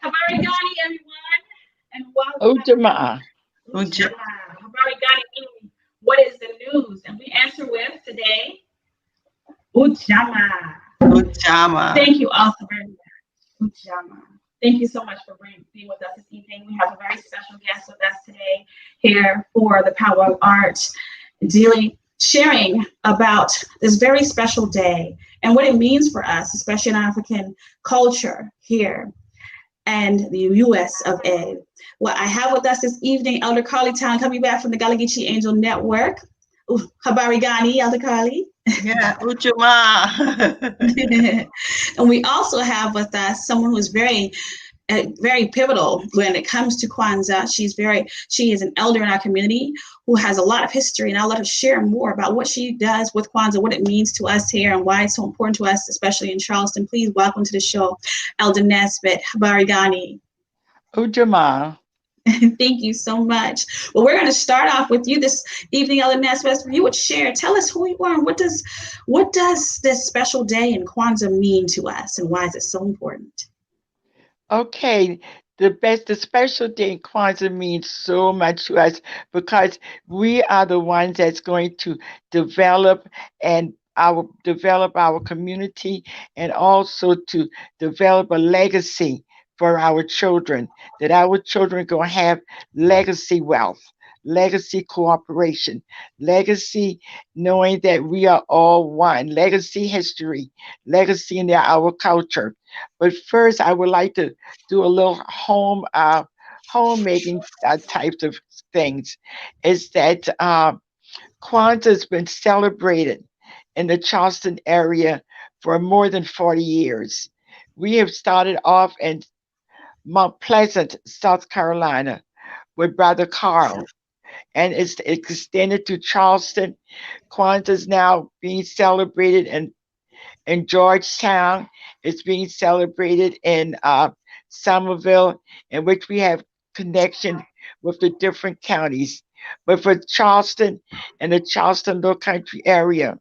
Habari gani, everyone, and welcome. UJamaa. Uja, UJamaa. Habari gani, meaning what is the news? And we answer with today, UJamaa. Ujamaa. Thank you all so very much. UJamaa. Thank you so much for being with us this evening. We have a very special guest with us today here for the Power of Art, sharing about this very special day and what it means for us, especially in African culture here and the US of A. Well, I have with us this evening Elder Carly Town coming back from the Gullah Geechee Angel Network. Habari Gani, Elder Carly. Yeah, Ujamaa. And we also have with us someone who's very pivotal when it comes to Kwanzaa. She is an elder in our community who has a lot of history, and I'll let her share more about what she does with Kwanzaa, what it means to us here, and why it's so important to us, especially in Charleston. Please welcome to the show, Elder Nesbitt. Habari Gani. UJamaa. Thank you so much. Well, we're going to start off with you this evening, Elder Nesbitt. If you would share, tell us who you are and what does this special day in Kwanzaa mean to us, and why is it so important? Okay, the special day in Kwanzaa means so much to us because we are the ones that's going to develop and develop our community and also to develop a legacy for our children, that our children are going to have legacy wealth, legacy cooperation, legacy knowing that we are all one, legacy history, legacy in our culture. But first, I would like to do a little homemaking types of things. Is that Kwanzaa has been celebrated in the Charleston area for more than 40 years. We have started off in Mount Pleasant, South Carolina, with Brother Carl, and it's extended to Charleston. Kwanzaa is now being celebrated in Georgetown. It's being celebrated in Somerville, in which we have connection with the different counties. But for Charleston and the Charleston Low Country area,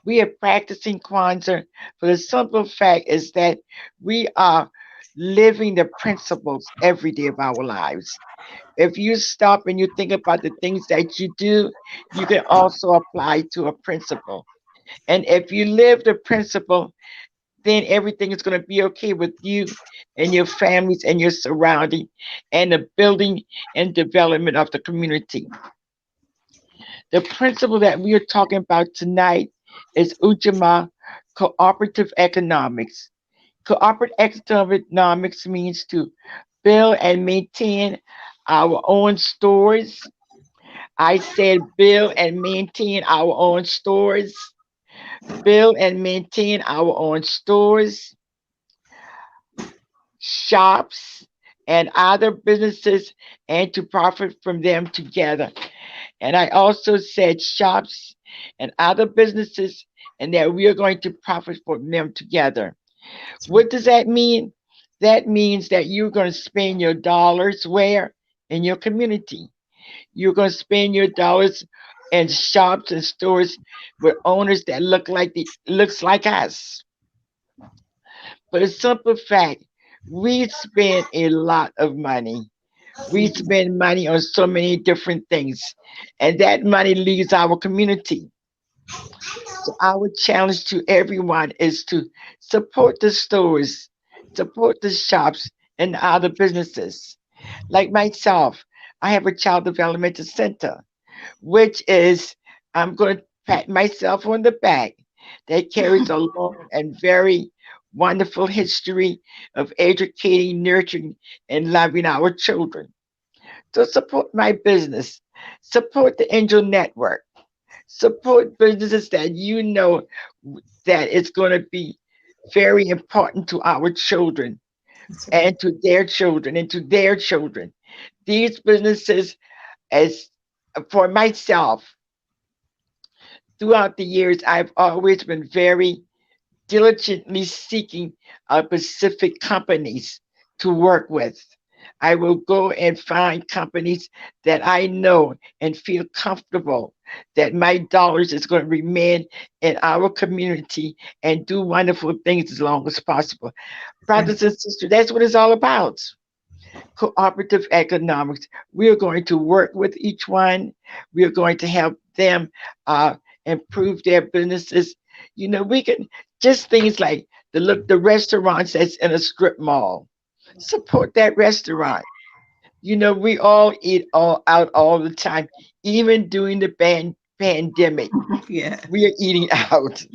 we are practicing Kwanzaa for the simple fact is that we are living the principles every day of our lives. If you stop and you think about the things that you do, you can also apply to a principle. And if you live the principle, then everything is going to be okay with you and your families and your surrounding and the building and development of the community. The principle that we are talking about tonight is UJamaa Cooperative Economics. Cooperative economics means to build and maintain our own stores. I said build and maintain our own stores, build and maintain our own stores, shops, and other businesses, and to profit from them together. And I also said shops and other businesses, and that we are going to profit from them together. What does that mean? That means that you're going to spend your dollars where? In your community. You're going to spend your dollars in shops and stores with owners that looks like us. But a simple fact, we spend a lot of money. We spend money on so many different things, and that money leaves our community. So our challenge to everyone is to support the stores, support the shops and other businesses. Like myself, I have a child developmental center, which is I'm going to pat myself on the back that carries a long and very wonderful history of educating, nurturing, and loving our children. So support my business, support the Angel Network, support businesses that you know that it's going to be very important to our children That's right. and to their children and to their children. These businesses, as for myself, throughout the years, I've always been very diligently seeking specific companies to work with. I will go and find companies that I know and feel comfortable that my dollars is going to remain in our community and do wonderful things as long as possible. Brothers and sisters, that's what it's all about. Cooperative economics. We are going to work with each one. We are going to help them uh, improve their businesses. You know, we can just things like the restaurants that's in a strip mall. Support that restaurant. You know, we all eat all out all the time, even during the pandemic. Yeah. We are eating out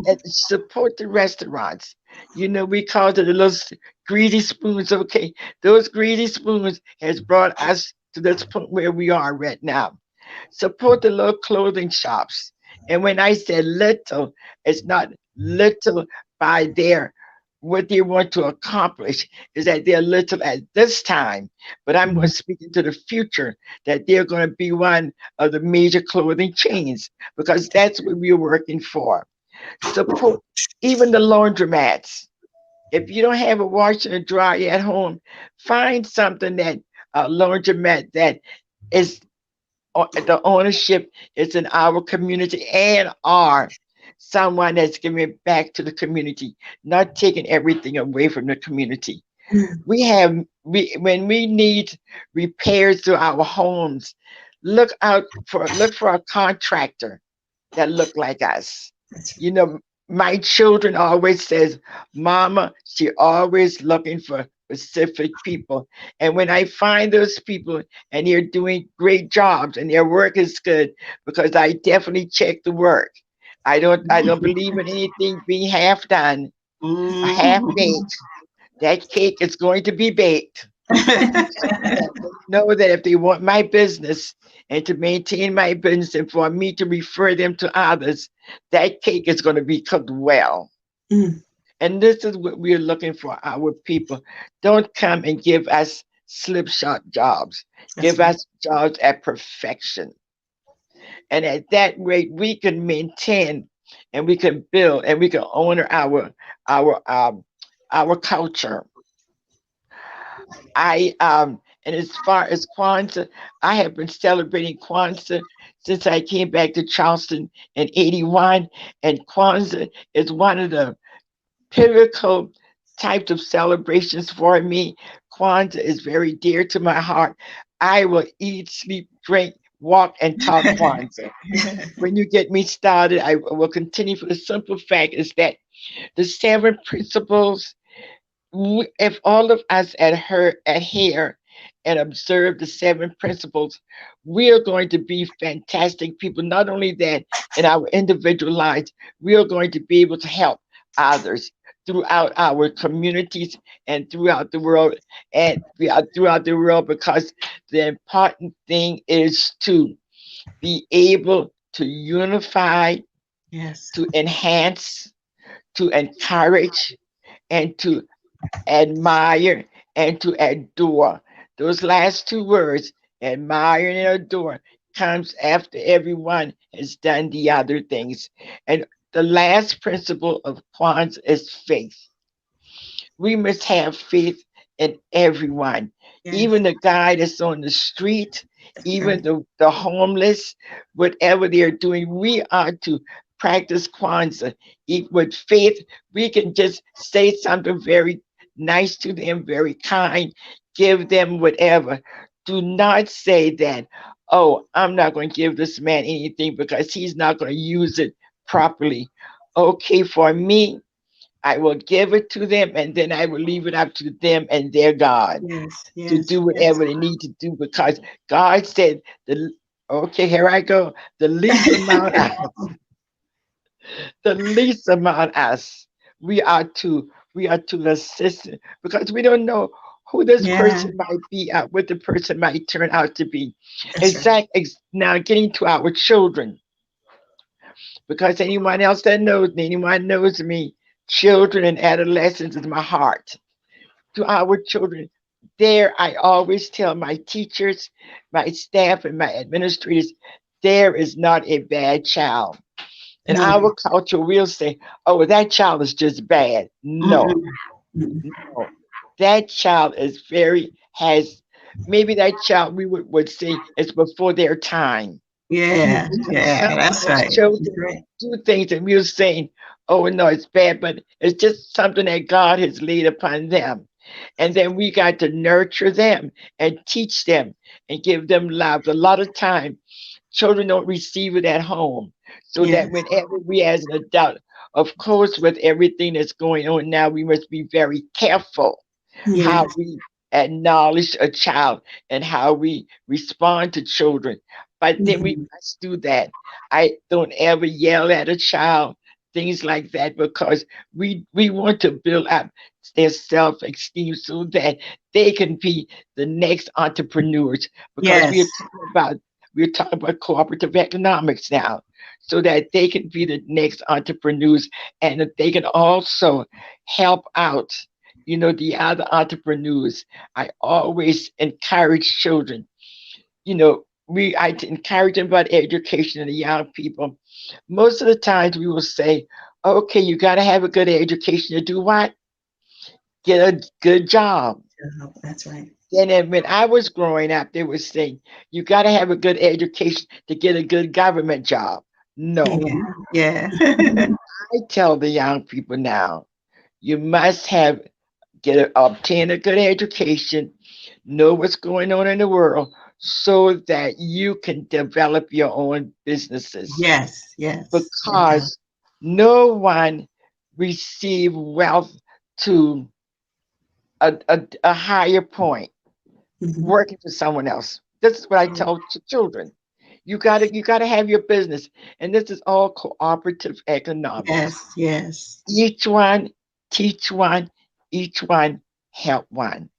and support the restaurants. You know, we call it the little greedy spoons. Okay, those greedy spoons has brought us to this point where we are right now. Support the little clothing shops. And when I say little, it's not little by their what they want to accomplish is that they're little at this time, but I'm going to speak into the future that they're going to be one of the major clothing chains because that's what we're working for. Support even the laundromats. If you don't have a washer and dryer at home, find something that a laundromat that is the ownership is in our community and are someone that's giving back to the community, not taking everything away from the community. We have we when we need repairs to our homes, look for a contractor that look like us. You know, my children always says, Mama, she always looking for specific people. And when I find those people and they're doing great jobs and their work is good, because I definitely check the work. I don't believe in anything being half done, half baked. That cake is going to be baked. And they know that if they want my business and to maintain my business and for me to refer them to others, that cake is going to be cooked well. Mm. And this is what we're looking for our people. Don't come and give us slipshod jobs. That's Give right. us jobs at perfection. And at that rate, we can maintain and we can build and we can honor our our culture. And as far as Kwanzaa, I have been celebrating Kwanzaa since I came back to Charleston in '81, and Kwanzaa is one of the pivotal types of celebrations for me. Kwanzaa is very dear to my heart. I will eat, sleep, drink, walk, and talk Kwanzaa. When you get me started, I will continue for the simple fact is that the seven principles if all of us adhere and observe the seven principles, we are going to be fantastic people. Not only that, in our individual lives, we are going to be able to help others throughout our communities and throughout the world throughout the world because the important thing is to be able to unify, Yes. to enhance, to encourage, and to admire and to adore. Those last two words, admire and adore, comes after everyone has done the other things. And the last principle of Kwanzaa is faith. We must have faith in everyone, Yes. even the guy that's on the street, That's even right. the homeless, whatever they're doing. We are to practice Kwanzaa. With faith, we can just say something very nice to them, very kind, give them whatever. Do not say that, oh, I'm not going to give this man anything because he's not going to use it properly. Okay, for me, I will give it to them and then I will leave it up to them and their God Yes. to Yes. do Yes. whatever they need to do because God said okay, here I go. The least amount the least amount us we are to assist because we don't know who this Yeah. person might be what the person might turn out to be. That's right. Now getting to our children because anyone knows me, children and adolescents is my heart. To our children. There, I always tell my teachers, my staff, and my administrators, there is not a bad child. In No. our culture, we'll say, oh, that child is just bad. No, Mm-mm. Mm-mm. no. That child is very has, maybe that child we would say is before their time. Yeah, yeah, Some of that's those right. children do things and we're saying, oh no, it's bad, but it's just something that God has laid upon them. And then we got to nurture them and teach them and give them love. A lot of time, children don't receive it at home. So that Yes, whenever we as an adult, of course, with everything that's going on now, we must be very careful how yes, we acknowledge a child and how we respond to children. But then we Mhm. must do that. I don't ever yell at a child, things like that, because we want to build up their self-esteem so that they can be the next entrepreneurs. Because Yes, we're talking about cooperative economics now, so that they can be the next entrepreneurs and that they can also help out, the other entrepreneurs. I always encourage children, I encourage them about education and the young people. Most of the times we will say, okay, you got to have a good education to do what? Get a good job. that's right. And then when I was growing up, they were saying, you got to have a good education to get a good government job. No, Yeah, yeah, I tell the young people now, you must obtain a good education, know what's going on in the world, so that you can develop your own businesses. yes, yes, yes. Because no one receive wealth to a higher point Mhm. working for someone else. This is what I tell children. You gotta have your business, and this is all cooperative economics. Yes, yes, Each one teach one, each one help one.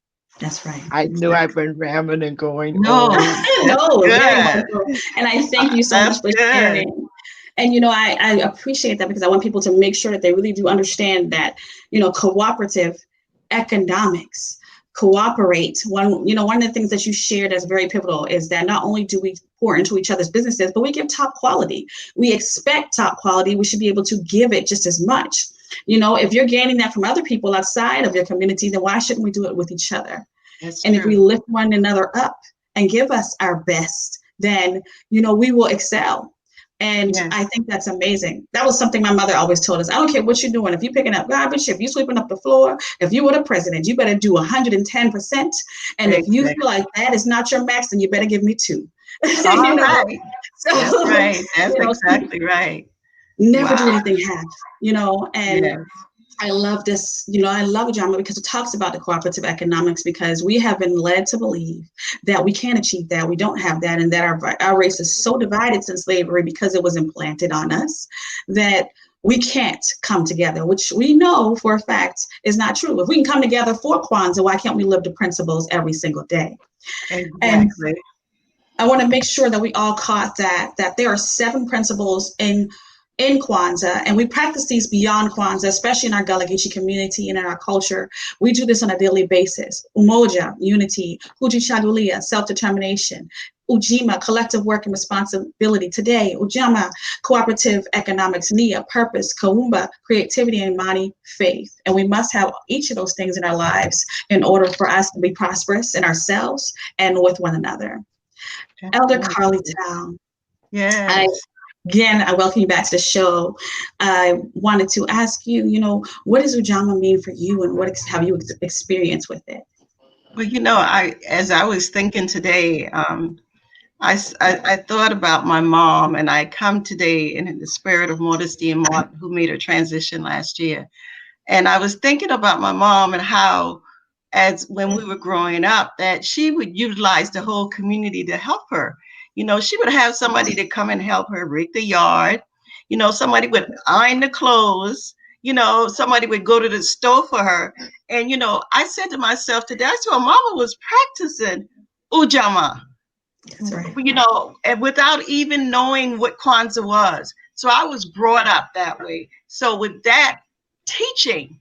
that's right. I know Exactly. I've been rambling and going No, on. that's No, very good. much so. And I thank you so much That's for good. sharing. And I appreciate that because I want people to make sure that they really do understand that, cooperative economics, cooperate. One of the things that you shared that's very pivotal is that not only do we pour into each other's businesses, but we give top quality. We expect top quality. We should be able to give it just as much. If you're gaining that from other people outside of your community, then why shouldn't we do it with each other? That's And if we true. lift one another up and give us our best, then, we will excel. And I Yes, think that's amazing. That was something my mother always told us. I don't care what you're doing. If you're picking up garbage, if you're sweeping up the floor, if you were the president, you better do 110%. And if you feel exactly. like that is not your max, then you better give me two. All you know, right. That's so, right. That's exactly right. never do Wow. anything half, and Yes. I love this, I love UJamaa because it talks about the cooperative economics because we have been led to believe that we can't achieve that, we don't have that, and that our race is so divided since slavery because it was implanted on us that we can't come together, which we know for a fact is not true. If we can come together for Kwanzaa, why can't we live the principles every single day? And Exactly. I want to make sure that we all caught that there are 7 principles in Kwanzaa, and we practice these beyond Kwanzaa, especially in our Gullah Geechee community and in our culture. We do this on a daily basis. Umoja, unity. Kujichagulia, self-determination. UJamaa, collective work and responsibility. Today, UJamaa, cooperative economics. Nia, purpose. Kaumba, creativity. And Mani, faith. And we must have each of those things in our lives in order for us to be prosperous in ourselves and with one another. Elder Carly Definitely. Town, Yes. I welcome you back to the show. I wanted to ask you, what does UJamaa mean for you, and what have you experienced with it? Well, as I was thinking today, I thought about my mom, and I come today in the spirit of Modesty and Martin, who made her transition last year. And I was thinking about my mom and how, as when we were growing up, that she would utilize the whole community to help her. She would have somebody to come and help her rake the yard. Somebody would iron the clothes. Somebody would go to the store for her. And, I said to myself today, I said, well, Mama was practicing UJamaa, That's right. and without even knowing what Kwanzaa was. So I was brought up that way. So with that teaching,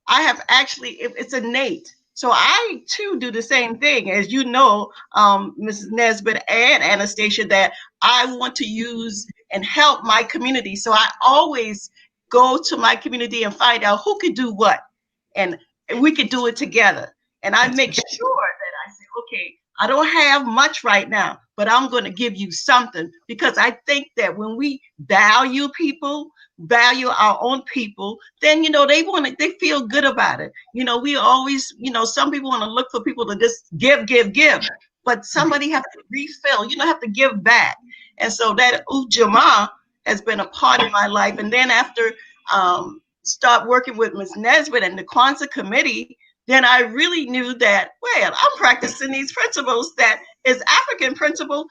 I have it's innate. So I too do the same thing, as Mrs. Nesbitt and Anastasia, that I want to use and help my community. So I always go to my community and find out who could do what, and we could do it together. And I make sure that I okay, I don't have much right now, but I'm going to give you something, because I think that when we value people, value our own people, then, they feel good about it. We always, some people want to look for people to just give, but somebody have to refill, have to give back. And so that UJamaa has been a part of my life. And then after start working with Ms. Nesbitt and the Kwanzaa committee, then I really knew that, well, I'm practicing these principles that is African principle,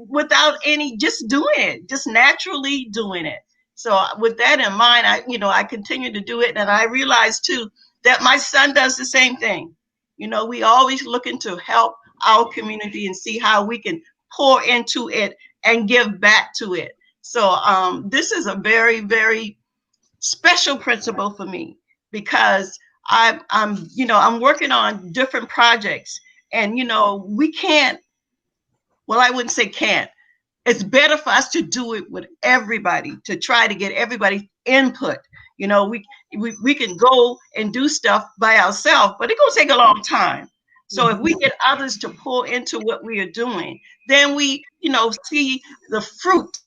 without any, just doing it, just naturally doing it. So with that in mind, I continue to do it. And I realized too, that my son does the same thing. We always looking to help our community and see how we can pour into it and give back to it. So this is a very, very special principle for me, because I'm working on different projects, and we can't, well, I wouldn't say can't. It's better for us to do it with everybody, to try to get everybody's input. We can go and do stuff by ourselves, but it's gonna take a long time. So if we get others to pour into what we are doing, then we, see the fruit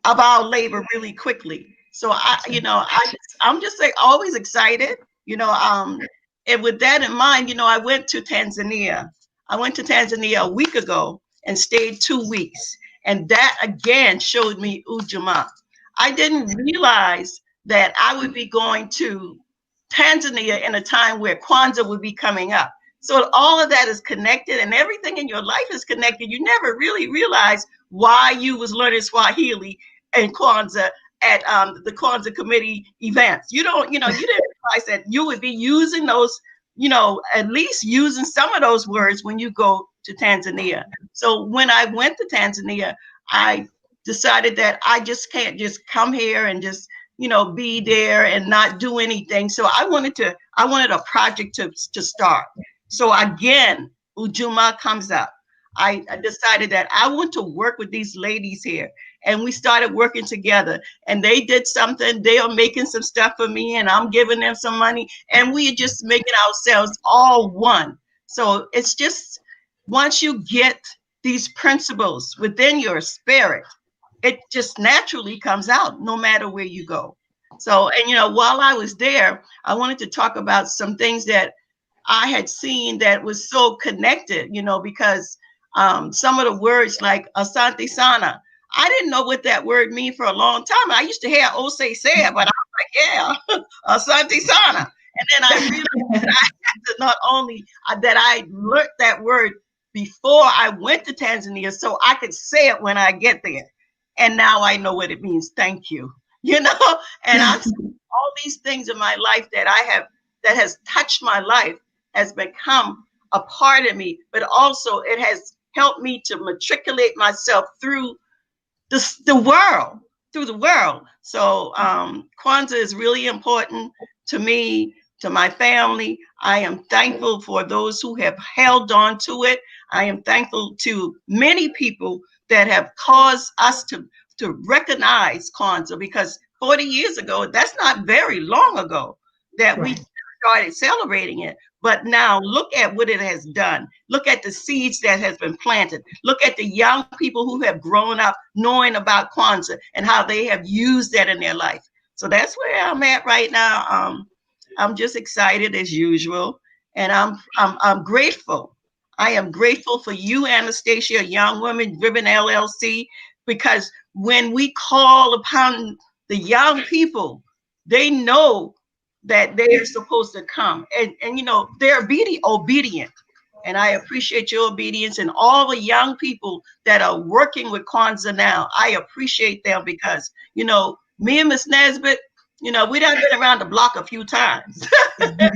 of our labor really quickly. So I'm just like always excited, and with that in mind, I went to Tanzania. I went to Tanzania a week ago and stayed 2 weeks. And that again showed me UJamaa. I didn't realize that I would be going to Tanzania in a time where Kwanzaa would be coming up. So all of that is connected, and everything in your life is connected. You never really realize why you was learning Swahili and Kwanzaa at the Kwanzaa committee events. You didn't realize that you would be using those, at least using some of those words when you go to Tanzania. So when I went to Tanzania, I decided that I just can't just come here and just, be there and not do anything. So I wanted a project to start. So again, UJamaa comes up. I decided that I want to work with these ladies here. And we started working together, and they did something. They are making some stuff for me, and I'm giving them some money, and we are just making ourselves all one. So it's just, once you get these principles within your spirit, it just naturally comes out no matter where you go. So, and while I was there, I wanted to talk about some things that I had seen that was so connected, because some of the words like Asante Sana, I didn't know what that word mean for a long time. I used to hear Ose say it, but I was like, yeah, Asante Sana. And then I realized that I had to not only that I learned that word before I went to Tanzania, so I could say it when I get there. And now I know what it means. Thank you. And I'm all these things in my life that has touched my life, has become a part of me, but also it has helped me to matriculate myself through the world. So Kwanzaa is really important to me, to my family. I am thankful for those who have held on to it. I am thankful to many people that have caused us to recognize Kwanzaa, because 40 years ago, that's not very long ago that we started celebrating it. But now look at what it has done. Look at the seeds that has been planted. Look at the young people who have grown up knowing about Kwanzaa and how they have used that in their life. So that's where I'm at right now. I'm just excited as usual, and I'm grateful. I am grateful for you, Anastasia, Young Women Driven LLC, because when we call upon the young people, they know that they are supposed to come, and they're obedient. And I appreciate your obedience, and all the young people that are working with Kwanzaa now. I appreciate them, because me and Miss Nesbitt, we done been around the block a few times. And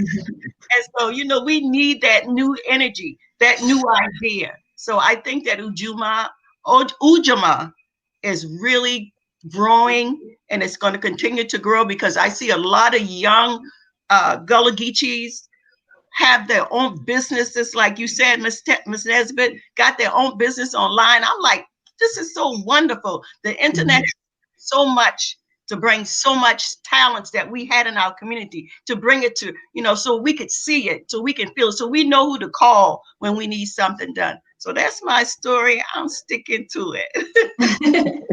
so we need that new energy, that new idea. So I think that UJamaa is really growing, and it's going to continue to grow, because I see a lot of young Gullah Geechees have their own businesses. Like you said, Miss Nesbitt, got their own business online. I'm like, this is so wonderful. The internet has so much to bring so much talents that we had in our community, to bring it to, so we could see it, so we can feel it, so we know who to call when we need something done. So that's my story. I'm sticking to it.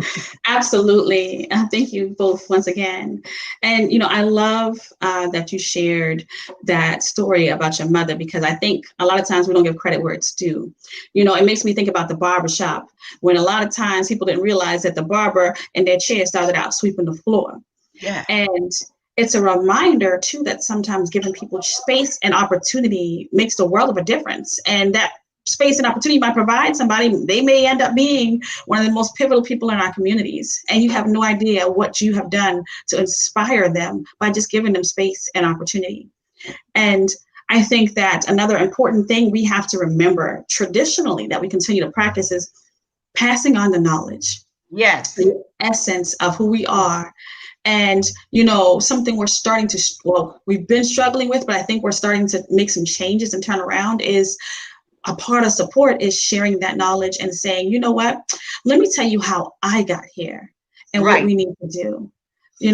Absolutely. Thank you both once again. And, I love that you shared that story about your mother, because I think a lot of times we don't give credit where it's due. It makes me think about the barber shop, when a lot of times people didn't realize that the barber in their chair started out sweeping the floor. Yeah. And it's a reminder, too, that sometimes giving people space and opportunity makes the world of a difference. And that space and opportunity might provide somebody, they may end up being one of the most pivotal people in our communities. And you have no idea what you have done to inspire them by just giving them space and opportunity. And I think that another important thing we have to remember traditionally that we continue to practice is passing on the knowledge. Yes. The essence of who we are. And, something we're starting to, we've been struggling with, but I think we're starting to make some changes and turn around is a part of support is sharing that knowledge and saying, you know what, let me tell you how I got here and what we need to do.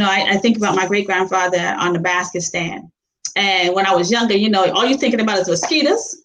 I think about my great grandfather on the basket stand. And when I was younger, all you're thinking about is mosquitoes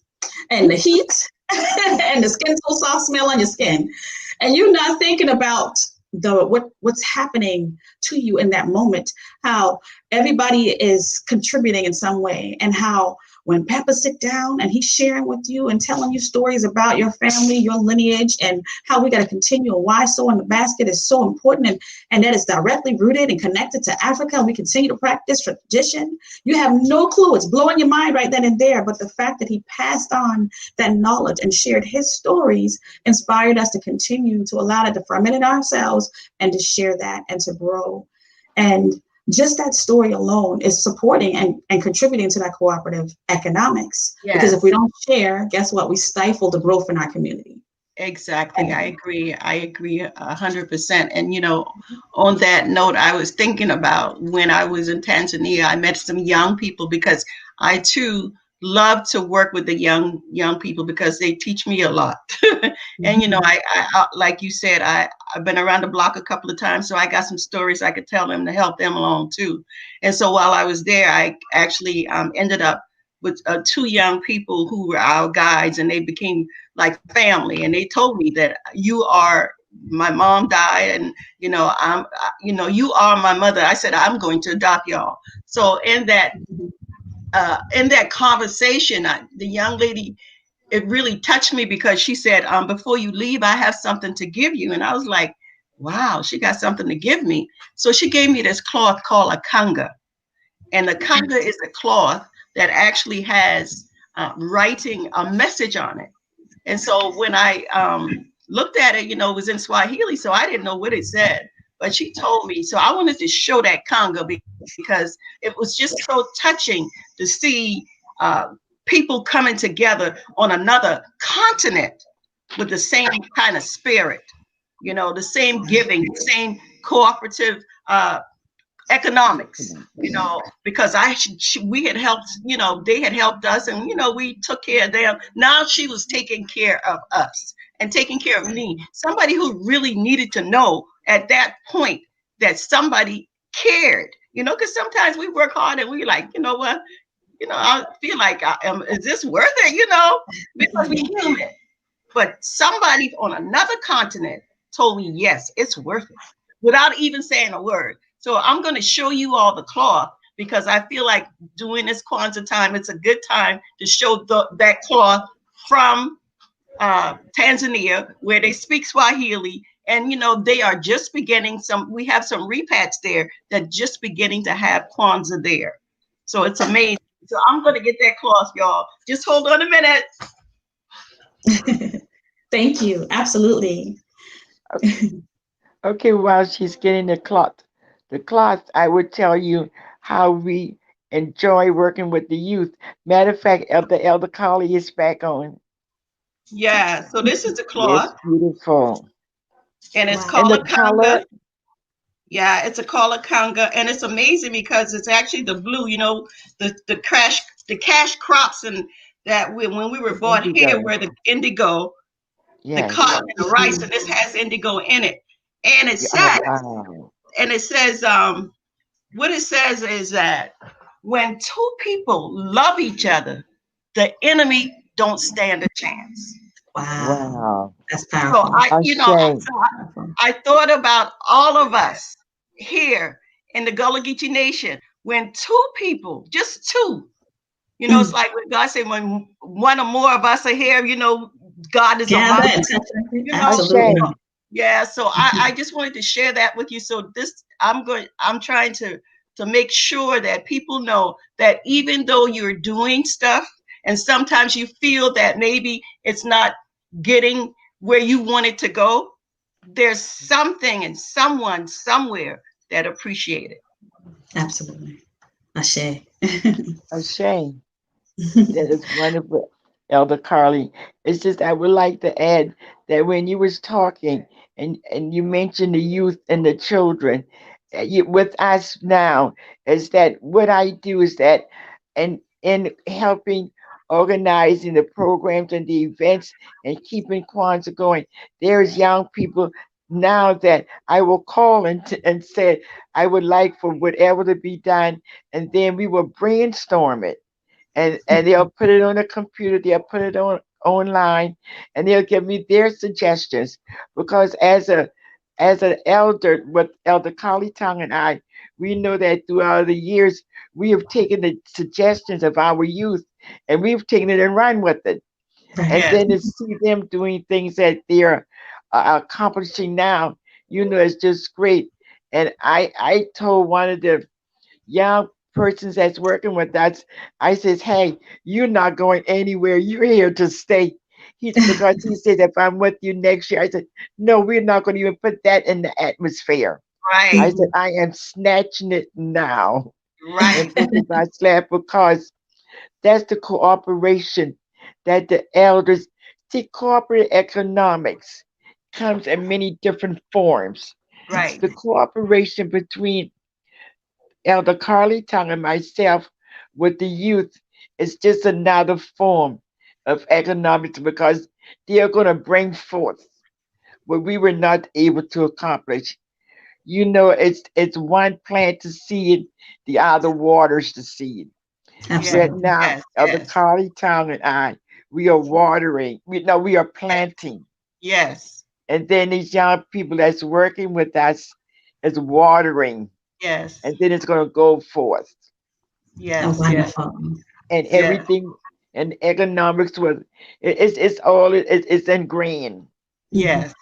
and the heat and the skin so soft smell on your skin. And you're not thinking about what's happening to you in that moment, how everybody is contributing in some way, and how when Papa sit down and he's sharing with you and telling you stories about your family, your lineage, and how we got to continue and why So in the Basket is so important, and that is directly rooted and connected to Africa, and we continue to practice tradition. You have no clue. It's blowing your mind right then and there. But the fact that he passed on that knowledge and shared his stories inspired us to continue to allow that to ferment in ourselves and to share that and to grow. And just that story alone is supporting and contributing to that cooperative economics. Yes. Because if we don't share, guess what? We stifle the growth in our community. Exactly. I agree 100%. And, on that note, I was thinking about when I was in Tanzania, I met some young people, because I too love to work with the young people, because they teach me a lot. And, I like you said, I've been around the block a couple of times, so I got some stories I could tell them to help them along too. And so while I was there, I actually ended up with 2 young people who were our guides, and they became like family. And they told me that my mom died, and you are my mother. I said, I'm going to adopt y'all. So in that conversation, the young lady, it really touched me, because she said, before you leave, I have something to give you. And I was like, wow, she got something to give me. So she gave me this cloth called a kanga. And the kanga is a cloth that actually has writing a message on it. And so when I looked at it, it was in Swahili, so I didn't know what it said. But she told me, so I wanted to show that kanga, because it was just so touching to see people coming together on another continent with the same kind of spirit, the same giving, the same cooperative economics, because we had helped, they had helped us, and, we took care of them. Now she was taking care of us and taking care of me, somebody who really needed to know at that point that somebody cared, because sometimes we work hard and we like, you know what, I feel like, is this worth it, because we're human. But somebody on another continent told me, yes, it's worth it, without even saying a word. So I'm going to show you all the cloth, because I feel like doing this Kwanzaa time, it's a good time to show that cloth from Tanzania, where they speak Swahili. And, they are just beginning we have some repats there that just beginning to have Kwanzaa there. So it's amazing. So I'm going to get that cloth, y'all. Just hold on a minute. Thank you. Absolutely. Okay, while she's getting the cloth, I would tell you how we enjoy working with the youth. Matter of fact, Elder Collie is back on. Yeah, so this is the cloth. It's beautiful. And it's called a kanga. Yeah, it's a called a kanga, and it's amazing because it's actually the blue, the cash crops, and that when we were bought here were the indigo, the cotton and the rice, and this has indigo in it. And it says, and it says, what it says is that when two people love each other, the enemy don't stand a chance. Wow. Wow. That's So powerful. Ashamed. I thought about all of us here in the Gullah Geechee Nation. When two people, just two, it's like when God said, when one or more of us are here, God is Gather among and us. touch and agree. You know, Absolutely. Ashamed. yeah. So I just wanted to share that with you. So I'm trying to make sure that people know that even though you're doing stuff, and sometimes you feel that maybe it's not getting where you want it to go, there's something and someone somewhere that appreciate it. Absolutely. Ashe. Ashamed. That is wonderful, Elder Carly. It's just I would like to add that when you was talking and you mentioned the youth and the children, with us now is that what I do is that and in helping organizing the programs and the events and keeping Kwanzaa going, there's young people now that I will call and say I would like for whatever to be done, and then we will brainstorm it and they'll put it on a computer, they'll put it on online, and they'll give me their suggestions. Because as an elder, with Elder Collie Tongue and I, we know that throughout the years we have taken the suggestions of our youth and we've taken it and run with it. Right. And Yes, then to see them doing things that they're accomplishing now, it's just great. And I told one of the young persons that's working with us, I says, hey, you're not going anywhere. You're here to stay. Because he said, if I'm with you next year, I said, no, we're not going to even put that in the atmosphere. I right, said, I am snatching it now and right. put it by slap because that's the cooperation that the elders see. Corporate economics comes in many different forms. Right. The cooperation between Elder Carly Tongue and myself with the youth is just another form of economics because they are going to bring forth what we were not able to accomplish. It's one plant to seed, the other waters to seed. Right Yes, Absolutely. now, yes, Elder yes, Carly Tongue and I, we are watering. We are planting, yes, and then these young people that's working with us is watering, yes, and then it's going to go forth. Oh, yes, yes, wonderful. And yes, everything and economics was it's all it's ingrained. Mhm. yes,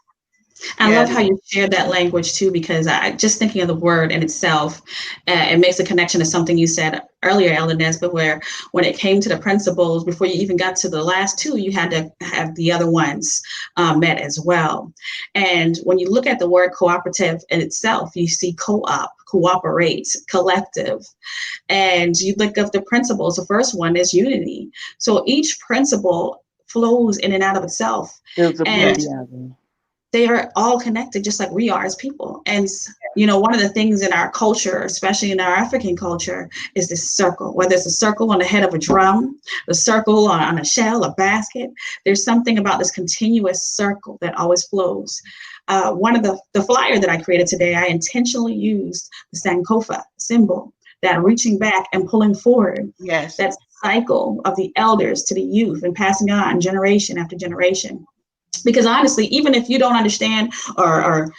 I love yes, how you shared that language too, because I just thinking of the word in itself, it makes a connection to something you said earlier, Ellen Nesbitt, where when it came to the principles, before you even got to the last two, you had to have the other ones met as well. And when you look at the word cooperative in itself, you see co-op, cooperate, collective, and you look at the principles. The first one is unity. So each principle flows in and out of itself. There's a And yes, beauty of it. they are all connected just like we are as people. And one of the things in our culture, especially in our African culture, is this circle. Whether it's a circle on the head of a drum, a circle on a shell, a basket, there's something about this continuous circle that always flows. One of the flyer that I created today, I intentionally used the Sankofa symbol, that reaching back and pulling forward, yes, that cycle of the elders to the youth and passing on generation after generation. Because honestly, even if you don't understand or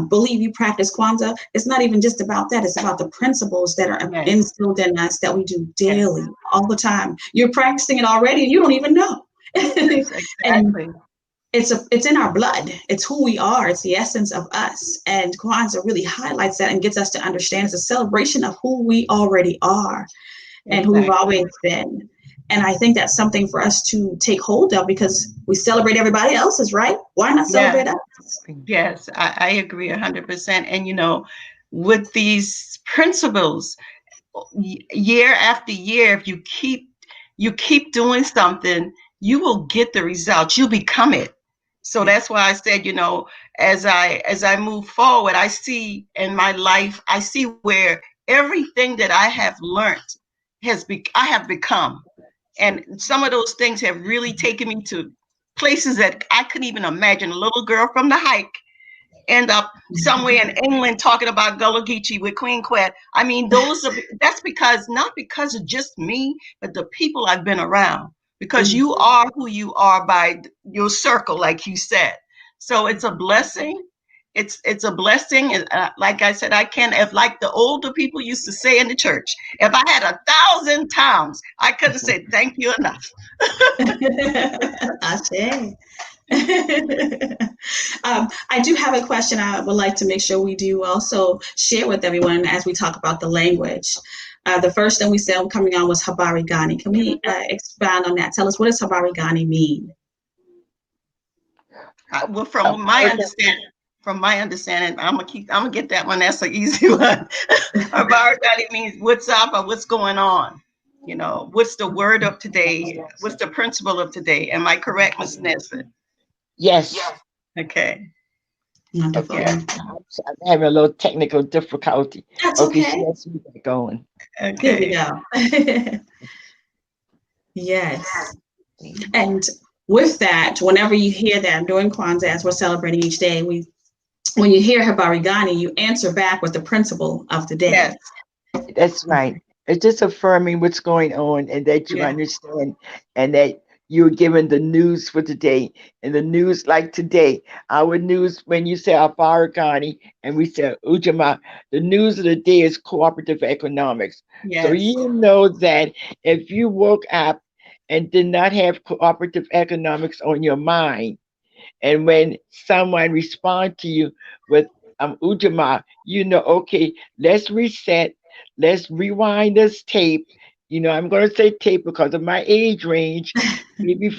believe you practice Kwanzaa, it's not even just about that. It's about the principles that are yes, instilled in us that we do yes, daily, all the time. You're practicing it already, and you don't even know. yes, And exactly. it's in our blood. It's who we are. It's the essence of us. And Kwanzaa really highlights that and gets us to understand it's a celebration of who we already are and who we've Exactly. always been. And I think that's something for us to take hold of because we celebrate everybody else's, right? Why not Yeah, celebrate us? yes, I agree 100%. And with these principles, year after year, if you keep doing something, you will get the results. You become it. So that's why I said, as I move forward, I see in my life, I see where everything that I have learned I have become. And some of those things have really taken me to places that I couldn't even imagine. A little girl from the hike end up somewhere in England talking about Gullah Geechee with Queen Quet. I mean, that's because, not because of just me, but the people I've been around. Because you are who you are by your circle, like you said. So it's a blessing. It's a blessing. And like I said, I can't, if like the older people used to say in the church, if I had 1,000 times, I couldn't say thank you enough. I say. I do have a question I would like to make sure we do also share with everyone as we talk about the language. The first thing we said coming on was Habari Ghani. Can we expound on that? Tell us, what does Habari Ghani mean? Well, from my understanding, I'm gonna get that one. That's an easy one. Habari Ghani means what's up or what's going on. You know, what's the word of today? What's the principle of today? Am I correct, Ms. Nesbitt? Yes. Okay. Wonderful. Okay. I'm having a little technical difficulty. That's Okay, okay. so let's keep that going. Here we go. Yes. And with that, whenever you hear that during Kwanzaa, as we're celebrating each day, when you hear Habari Ghani, you answer back with the principle of the day. Yes. That's right. It's just affirming what's going on and that you understand and that you're given the news for today. And the news, like today, our news, when you say Afarikani and we say UJamaa, the news of the day is cooperative economics. Yes. So you know that if you woke up and did not have cooperative economics on your mind, and when someone responds to you with UJamaa, you know, okay, let's reset, let's rewind this tape. You know, I'm going to say tape because of my age range. Maybe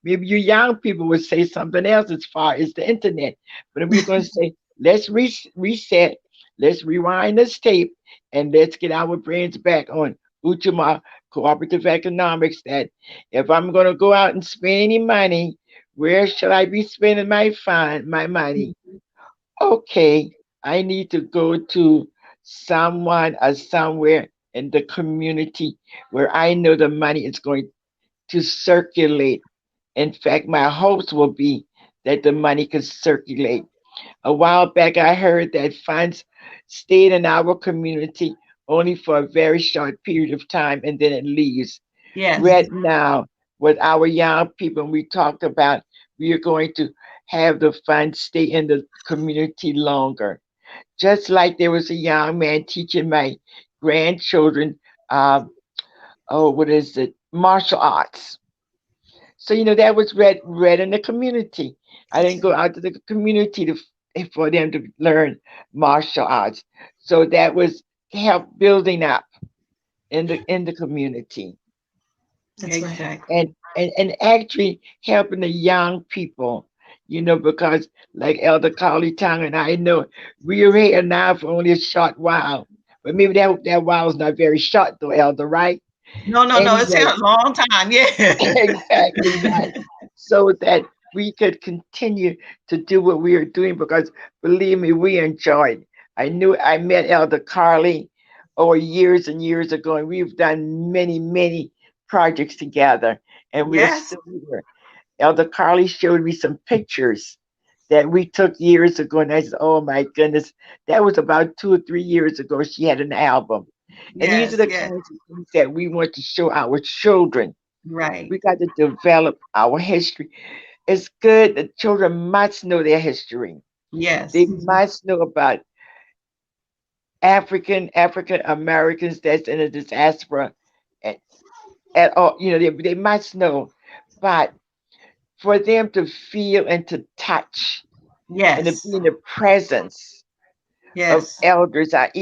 you young people would say something else as far as the internet. But we're going to say, let's reset, let's rewind this tape, and let's get our brains back on UJamaa cooperative economics. That if I'm going to go out and spend any money, where should I be spending my money? Okay, I need to go to someone or somewhere in the community where I know the money is going to circulate. In fact, my hopes will be that the money can circulate. A while back, I heard that funds stayed in our community only for a very short period of time and then it leaves. Yes. Right now, with our young people, we talked about we are going to have the funds stay in the community longer. Just like there was a young man teaching my grandchildren, what is it, martial arts. So that was read in the community. I didn't go out to the community for them to learn martial arts. So that was help building up in the community. That's right. Exactly. And actually helping the young people, because like Elder Carly Tong and I know we're here now for only a short while. But maybe that while is not very short though, Elder, right? No, it's Anyway, been a long time. Yeah. exactly right. So that we could continue to do what we are doing because believe me, we enjoyed. I met Elder Carly over years and years ago, and we've done many, many projects together, and we're Yes. still here. Elder Carly showed me some pictures that we took years ago, and I said, "Oh my goodness, that was about 2 or 3 years ago." She had an album, and these are Yes. the Yes. kinds of things that we want to show our children. Right. We got to develop our history. It's good that children must know their history. Yes. They must know about African Americans that's in the diaspora at, at all. They must know, but for them to feel and to touch and to Yes. be in the presence of Yes. elders, that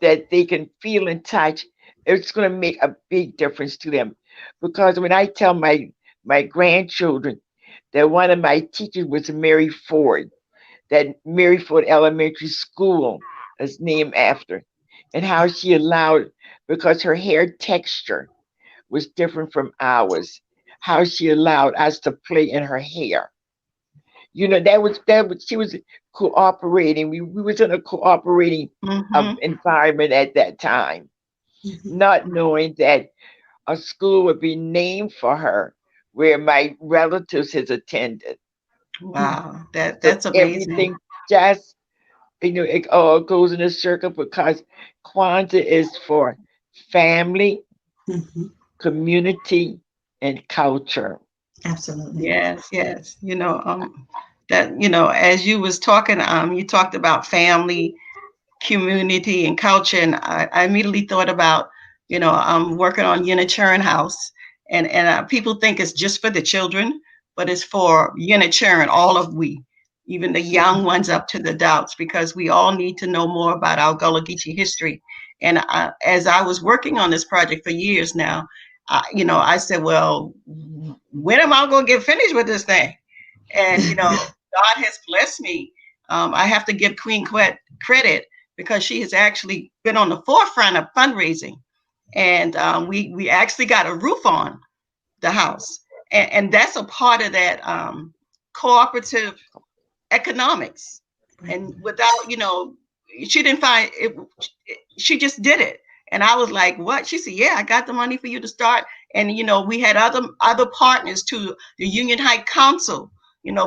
they can feel and touch, it's going to make a big difference to them. Because when I tell my grandchildren that one of my teachers was Mary Ford, that Mary Ford Elementary School is named after, and how she allowed, because her hair texture was different from ours, how she allowed us to play in her hair. That was she was cooperating. We was in a cooperating Mm-hmm. environment at that time, not knowing that a school would be named for her where my relatives has attended. Wow. So That's amazing. just, it all goes in a circle because Kwanzaa is for family, Mhm. community, and culture. Absolutely. Yes, yes. That, as you was talking, you talked about family, community, and culture, and I immediately thought about, I'm working on Unitarian House, and people think it's just for the children, but it's for Unitarian, all of we, even the young ones up to the adults, because we all need to know more about our Gullah Geechee history. And as I was working on this project for years now, I said, well, when am I going to get finished with this thing? And, God has blessed me. I have to give Queen credit because she has actually been on the forefront of fundraising. And we actually got a roof on the house. And that's a part of that cooperative economics. And without, she didn't find it, she just did it. And I was like, what? She said, yeah, I got the money for you to start. And, we had other partners to the Union High Council.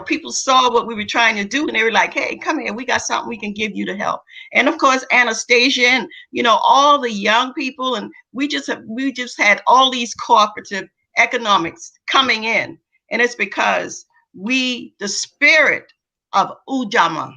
People saw what we were trying to do and they were like, hey, come here, we got something we can give you to help. And of course, Anastasia and, all the young people. And we just had all these cooperative economics coming in. And it's because the spirit of UJamaa,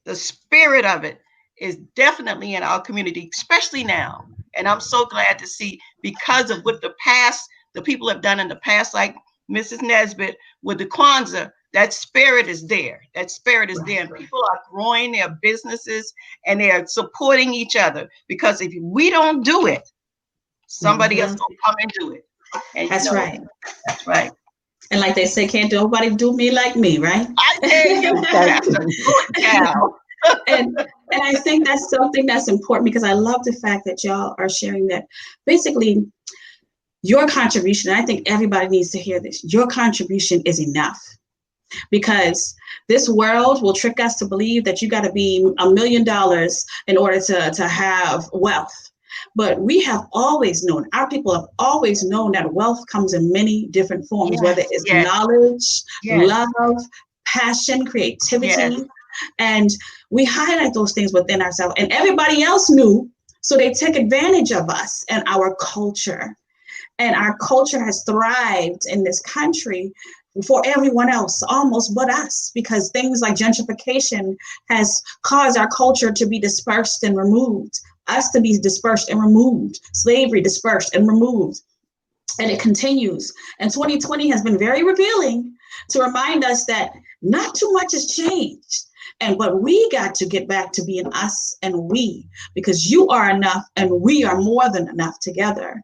the spirit of it is definitely in our community, especially now. And I'm so glad to see, because of what the people have done in the past, like Mrs. Nesbitt with the Kwanzaa, that spirit is there. That spirit is there. And people are growing their businesses and they are supporting each other, because if we don't do it, somebody else will come and do it. And That's right. That's right. And like they say, can't nobody do me like me, right? I tell you, that's a good cow. and I think that's something that's important, because I love the fact that y'all are sharing that. Basically, your contribution, and I think everybody needs to hear this, your contribution is enough. Because this world will trick us to believe that you got to be $1 million in order to have wealth. But we have always known, our people have always known that wealth comes in many different forms, whether it's knowledge, love, passion, creativity. And we highlight those things within ourselves. And everybody else knew, so they took advantage of us and our culture. And our culture has thrived in this country for everyone else, almost but us, because things like gentrification has caused our culture to be dispersed and removed, us to be dispersed and removed, slavery dispersed and removed. And it continues. And 2020 has been very revealing to remind us that not too much has changed. But we got to get back to being us and we, because you are enough and we are more than enough together.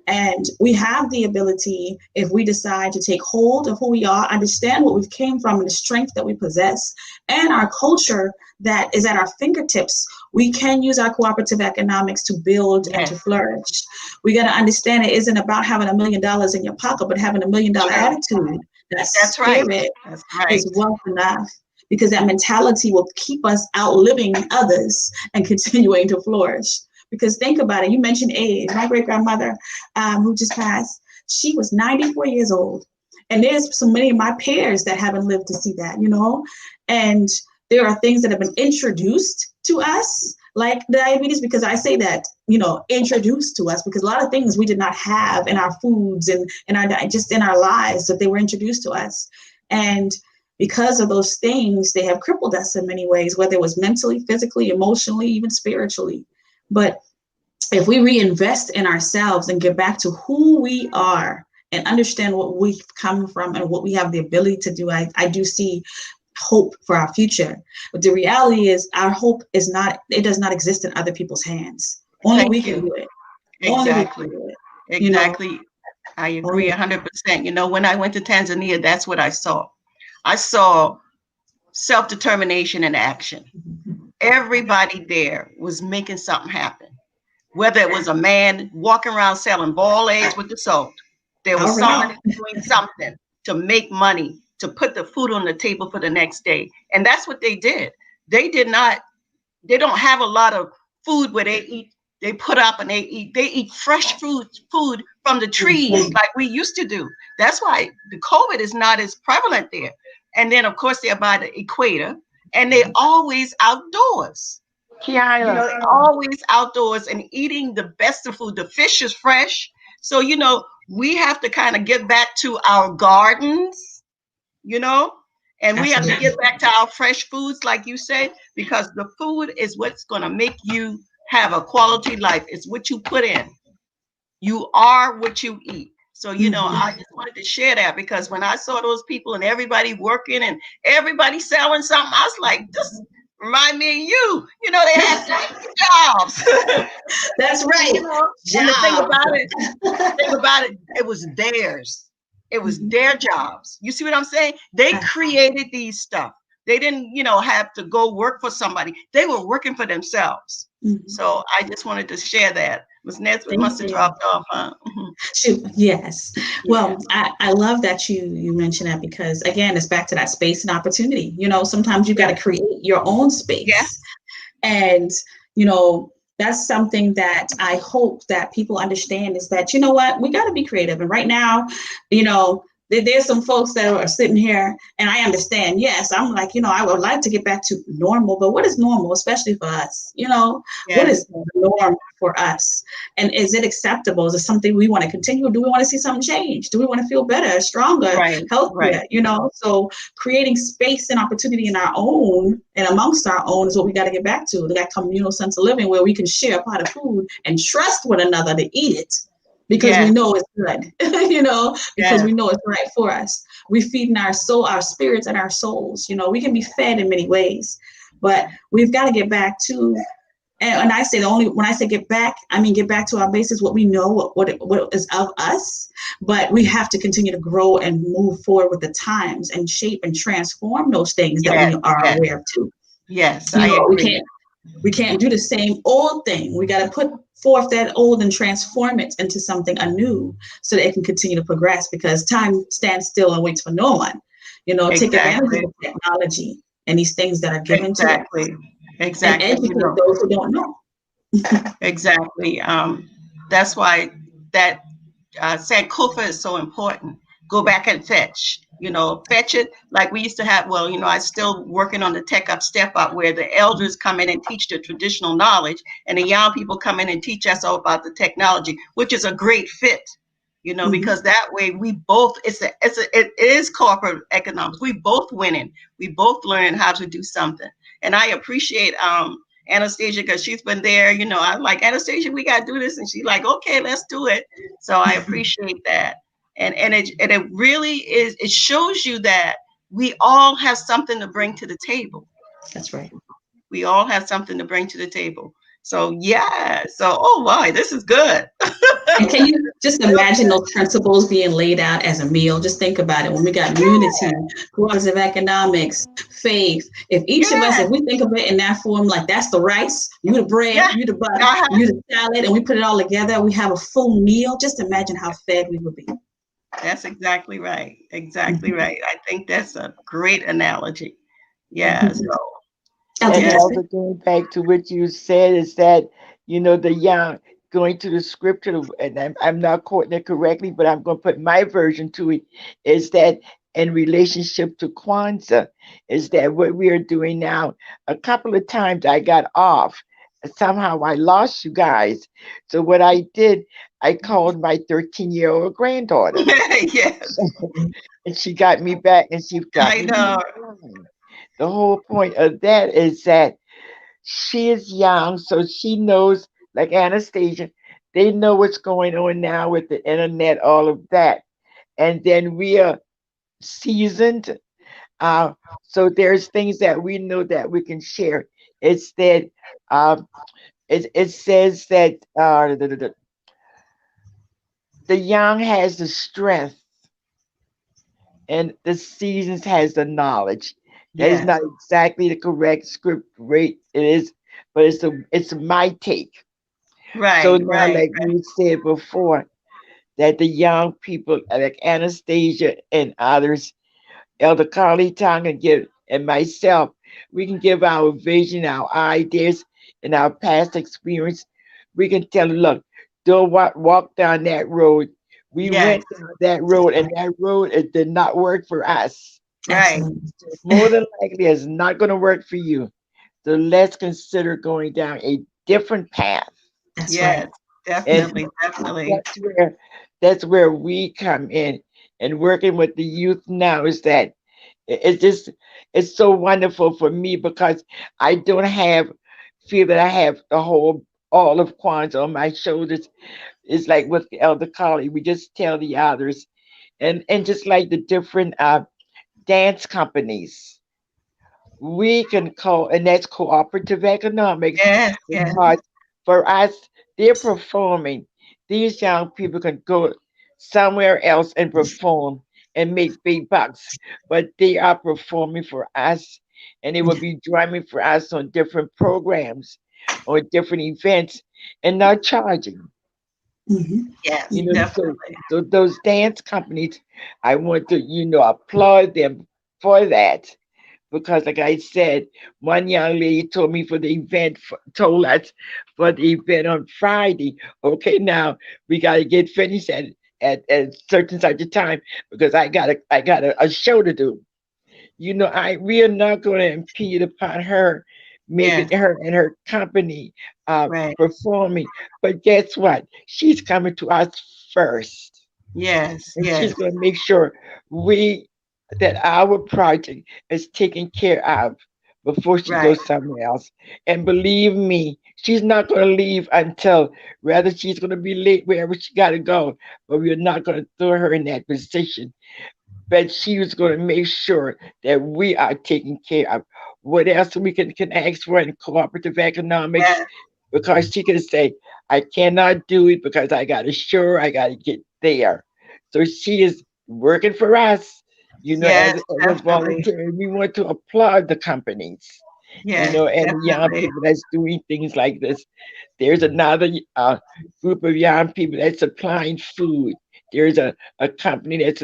And we have the ability, if we decide to take hold of who we are, understand what we've came from and the strength that we possess, and our culture that is at our fingertips, we can use our cooperative economics to build and to flourish. We got to understand it isn't about having $1 million in your pocket, but having $1 million attitude. That's right. That's right. Is wealth enough. Because that mentality will keep us outliving others and continuing to flourish. Because think about it, you mentioned age. My great-grandmother, who just passed, she was 94 years old. And there's so many of my peers that haven't lived to see that, And there are things that have been introduced to us, like diabetes, because I say that, introduced to us, because a lot of things we did not have in our foods and in our just in our lives, that they were introduced to us. And because of those things, they have crippled us in many ways, whether it was mentally, physically, emotionally, even spiritually. But if we reinvest in ourselves and get back to who we are and understand what we've come from and what we have the ability to do, I do see hope for our future. But the reality is our hope does not exist in other people's hands. Only we can do it. Exactly. Exactly. I agree 100%. When I went to Tanzania, that's what I saw. I saw self-determination in action. Everybody there was making something happen. Whether it was a man walking around selling boiled eggs with the salt, there was somebody doing something to make money, to put the food on the table for the next day. And that's what they did. They don't have a lot of food where they eat, they put up and they eat fresh food from the trees like we used to do. That's why the COVID is not as prevalent there. And then, of course, they're by the equator. and they're always outdoors. Kiana. They're always outdoors and eating the best of food. The fish is fresh. So, we have to kind of get back to our gardens, and we have to get back to our fresh foods, like you say, because the food is what's going to make you have a quality life. It's what you put in. You are what you eat. So, I just wanted to share that, because when I saw those people and everybody working and everybody selling something, I was like, this remind me of you. They had jobs. That's right. And the thing about it, it was theirs. It was their jobs. You see what I'm saying? They created these stuff. They didn't, have to go work for somebody. They were working for themselves. So I just wanted to share that. Ms. Nesbitt must have dropped off, huh? Yes. Well, I love that you mentioned that, because again, it's back to that space and opportunity. Sometimes you got to create your own space. Yes. And, that's something that I hope that people understand, is that, what, we got to be creative. And right now, there's some folks that are sitting here, and I understand. Yes, I'm like, I would like to get back to normal, but what is normal, especially for us? What is the norm for us? And is it acceptable? Is it something we want to continue? Do we want to see something change? Do we want to feel better, stronger, healthier? So creating space and opportunity in our own and amongst our own is what we got to get back to. That communal sense of living, where we can share a pot of food and trust one another to eat it. Because we know it's good, because we know it's right for us. We feed in our soul, our spirits, and our souls. We can be fed in many ways, but we've got to get back to, and I say when I say get back, I mean get back to our basis, what we know, what is of us. But we have to continue to grow and move forward with the times and shape and transform those things that we are aware of too. Yes, I agree. We can't do the same old thing. We got to put forth that old and transform it into something anew, so that it can continue to progress, because time stands still and waits for no one. Take advantage of the technology and these things that are given to us. Exactly. And educate those who don't know. Exactly. That's why that Sankofa is so important. Go back and fetch. Fetch it like we used to have. Well, I still working on the Tech Up Step Up, where the elders come in and teach the traditional knowledge, and the young people come in and teach us all about the technology, which is a great fit. Because that way we both, it is corporate economics. We both winning. We both learn how to do something. And I appreciate Anastasia, because she's been there. I'm like, Anastasia, we got to do this. And she's like, okay, let's do it. So I appreciate that. And it really is, it shows you that we all have something to bring to the table. That's right. We all have something to bring to the table. So, oh, wow, this is good. And can you just imagine those principles being laid out as a meal? Just think about it. When we got unity, Cooperative Economics, faith, if each of us, if we think of it in that form, like that's the rice, you the bread, you the butter, you the salad, and we put it all together, we have a full meal. Just imagine how fed we would be. That's exactly right. Exactly right. I think that's a great analogy. Yeah. So. And also going back to what you said is that, the young, going to the scripture, and I'm not quoting it correctly, but I'm going to put my version to it, is that in relationship to Kwanzaa, is that what we are doing now. A couple of times I got off. Somehow I lost you guys. So what I did, I called my 13-year-old granddaughter. Yes. And she got me back, and she got me back. The whole point of that is that she is young, so she knows, like Anastasia, they know what's going on now with the internet, all of that. And then we are seasoned. So there's things that we know that we can share. It's that it says that the young has the strength and the seasons has the knowledge. That is not exactly the correct script rate. It is, but it's my take. Right. So now, like we said before, that the young people like Anastasia and others, Elder Carly Tong and myself, we can give our vision, our ideas, and our past experience. We can tell them, look, don't walk down that road. We went down that road, and that road, it did not work for us. Right. More than likely, it's not going to work for you. So let's consider going down a different path. That's Yes, right. And definitely, definitely. that's where we come in and working with the youth now is that it's just it's so wonderful for me because I don't have feel that I have the whole all of Kwanzaa on my shoulders. It's like with Elder Collie, we just tell the others and just like the different dance companies we can call, and that's cooperative economics Yes, yes, because for us, they're performing. These young people can go somewhere else and perform and make big bucks, but they are performing for us, and they will Yeah. be driving for us on different programs or different events and not charging. Mhm. yes, You know, Mhm. so those dance companies, I want to, applaud them for that because, like I said, one young lady told me for the event, told us for the event on Friday. Okay, now we got to get finished at certain such a time because I got a show to do. We are not going to impede upon her making yes, her and her company right. performing. But guess what? She's coming to us first, Yes, and she's yes, going to make sure we that our project is taken care of before she right. goes somewhere else. And believe me, she's not going to leave until rather she's going to be late wherever she got to go. But we're not going to throw her in that position. But she was going to make sure that we are taken care of. What else we can ask for in cooperative economics? Yes, Because she can say, I cannot do it because I got to sure I got to get there. So she is working for us, yes, as a definitely. volunteer. We want to applaud the companies, Yes, and the young definitely. people that's doing things like this. There's another group of young people that's supplying food. There's a company that's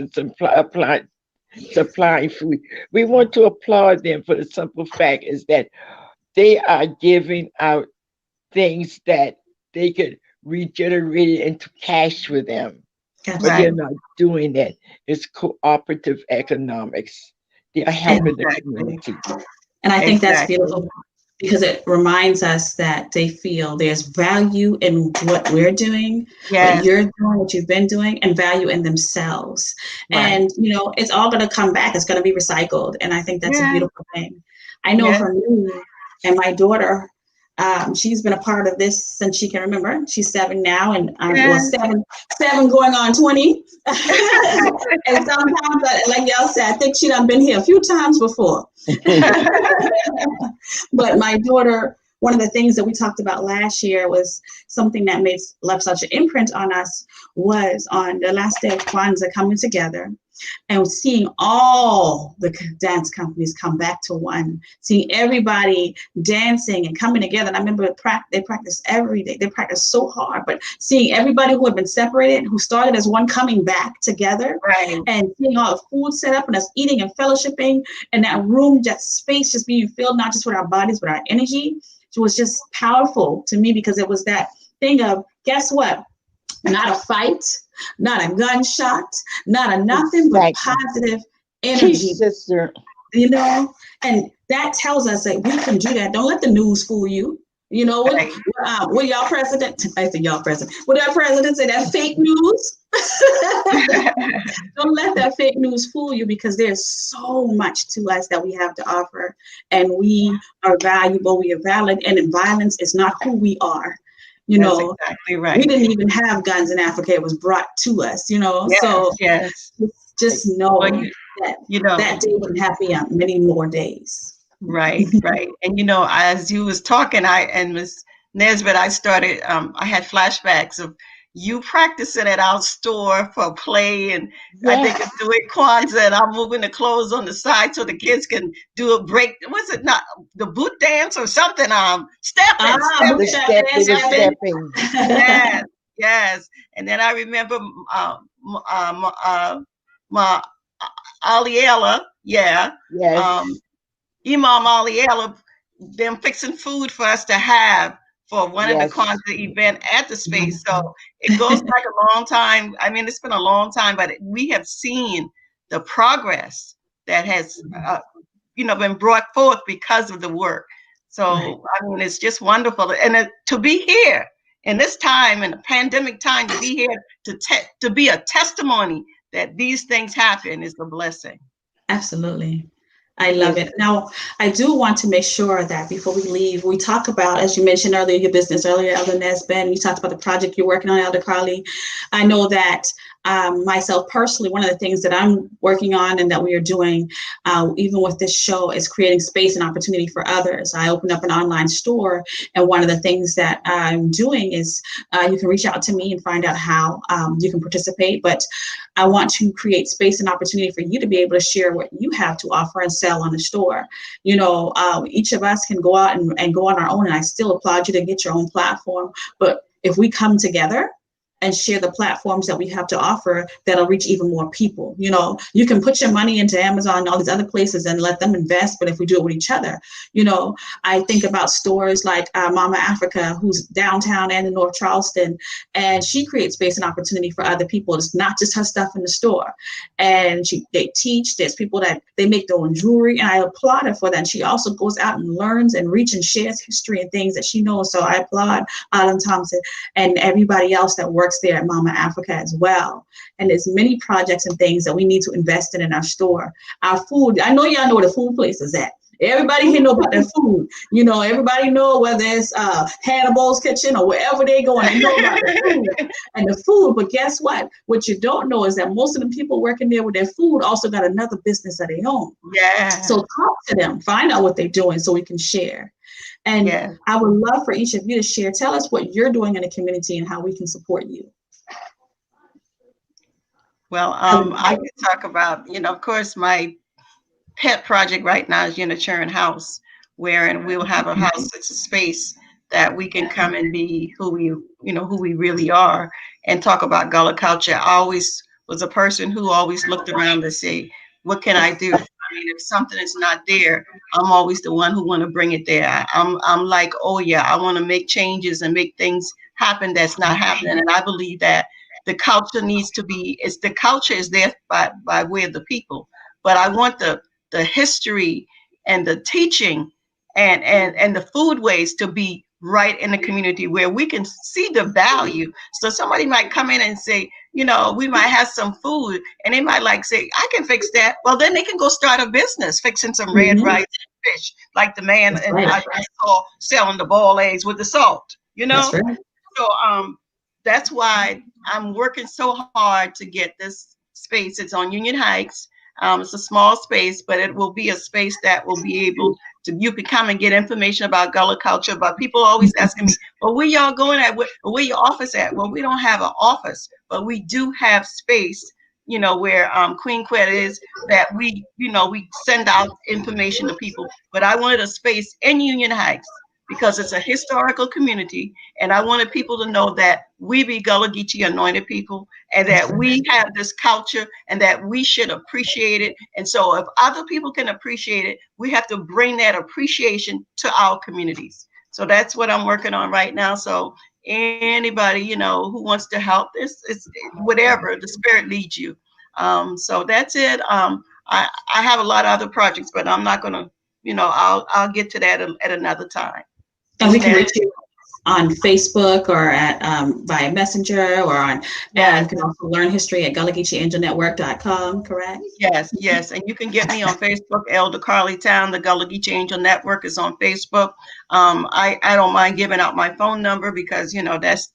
supplying food. We want to applaud them for the simple fact is that they are giving out things that they could regenerate it into cash for them, but they're Right, Absolutely. not doing that. It's cooperative economics. They are And helping the exactly, community. I think that's exactly. beautiful because it reminds us that they feel there's value in what we're doing, what Yes, you're doing, what you've been doing, and value in themselves. right. And, it's all going to come back. It's going to be recycled. And I think that's a Yes, beautiful thing. I know yes, for me and my daughter, she's been a part of this since she can remember. She's 7 now, and well, yes. seven going on 20. And sometimes, like y'all said, I think she done been here a few times before. But my daughter, one of the things that we talked about last year was something that left such an imprint on us was on the last day of Kwanzaa coming together and seeing all the dance companies come back to one, seeing everybody dancing and coming together. And I remember they practiced every day. They practiced so hard, but seeing everybody who had been separated, who started as one coming back together Right. and seeing all the food set up and us eating and fellowshipping and that room, that space just being filled, not just with our bodies, but our energy. It was just powerful to me because it was that thing of, guess what? Not a fight, not a gunshot, not a nothing, but Exactly. positive Teach, energy, sister. you know? And that tells us that we can do that. Don't let the news fool you. You know Right. what y'all president? I said y'all president. What our president say? That fake news. Don't let that fake news fool you because there's so much to us that we have to offer, and we are valuable. We are valid, and violence is not who we are. You That's know, exactly we right. didn't even have guns in Africa. It was brought to us. Yes, So yes. just Well, know that you know, that day can happen on many more days. right, right. And as you was talking, I and Miss Nesbitt, I had flashbacks of you practicing at our store for play, and I think Yes. of doing Kwanzaa, and I'm moving the clothes on the side so the kids can do a break. Was it not the boot dance or something? Stepping, The stepping, stepping, the stepping. stepping. Yes, yes. And then I remember my Aliela, yeah. Yes. Um, Imam Aliela, them fixing food for us to have for one of the Yes. Kwanzaa event at the space. So it goes back a long time. I mean, it's been a long time, but we have seen the progress that has, been brought forth because of the work. So, I mean, it's just wonderful. And to be here in this time, in the pandemic time, to be here to be a testimony that these things happen is a blessing. Absolutely. I love it. Now, I do want to make sure that before we leave, we talk about, as you mentioned earlier, your business earlier, Elder Nesbitt, you talked about the project you're working on, Elder Carly. I know that myself personally, one of the things that I'm working on and that we are doing, even with this show, is creating space and opportunity for others. I opened up an online store, and one of the things that I'm doing is you can reach out to me and find out how you can participate. But I want to create space and opportunity for you to be able to share what you have to offer and sell on the store. Each of us can go out and go on our own, and I still applaud you to get your own platform. But if we come together and share the platforms that we have to offer, that'll reach even more people. You can put your money into Amazon and all these other places and let them invest, but if we do it with each other, I think about stores like Mama Africa, who's downtown and in North Charleston, and she creates space and opportunity for other people. It's not just her stuff in the store. And they teach, there's people that they make their own jewelry, and I applaud her for that. And she also goes out and learns and reaches and shares history and things that she knows. So I applaud Alan Thompson and everybody else that works there at Mama Africa as well. And there's many projects and things that we need to invest in our store. Our food, I know y'all know where the food place is at. Everybody here know about their food. Everybody know whether it's Hannibal's Kitchen or wherever they go, and they know about the food and the food. But guess what? What you don't know is that most of the people working there with their food also got another business that they own. Yeah. So talk to them, find out what they're doing so we can share. And I would love for each of you to share. Tell us what you're doing in the community and how we can support you. Well, I can talk about, of course, my pet project right now is Unitarian House, wherein we'll have a house. It's a space that we can come and be who we really are and talk about Gullah culture. I always was a person who always looked around to say, what can I do? I mean, if something is not there, I'm always the one who want to bring it there. I'm like, oh yeah, I want to make changes and make things happen that's not happening. And I believe that the culture needs to be, the culture is there by way of the people. But I want the history and the teaching and the foodways to be right in the community where we can see the value. So somebody might come in and say, we might have some food, and they might say, I can fix that. Well, then they can go start a business fixing some red rice and fish, like the man I saw selling the boiled eggs with the salt, That's right. So that's why I'm working so hard to get this space. It's on Union Heights. It's a small space, but it will be a space that will be able to, you can come and get information about Gullah culture. But people always asking me, well, where y'all going at? Where your office at? Well, we don't have an office, but we do have space, where Queen Quet is, that we send out information to people. But I wanted a space in Union Heights because it's a historical community, and I wanted people to know that we be Gullah Geechee anointed people, and that we have this culture, and that we should appreciate it. And so if other people can appreciate it, we have to bring that appreciation to our communities. So that's what I'm working on right now. So anybody, who wants to help, it's whatever the Spirit leads you. So that's it. I have a lot of other projects, but I'm not going to, I'll get to that at another time. And we can reach you on Facebook or at via Messenger or on, and you can also learn history at GullahGeecheeAngelNetwork.com, correct? Yes. And you can get me on Facebook, Elder Carly Town. The Gullah Geechee Angel Network is on Facebook. I don't mind giving out my phone number because, that's,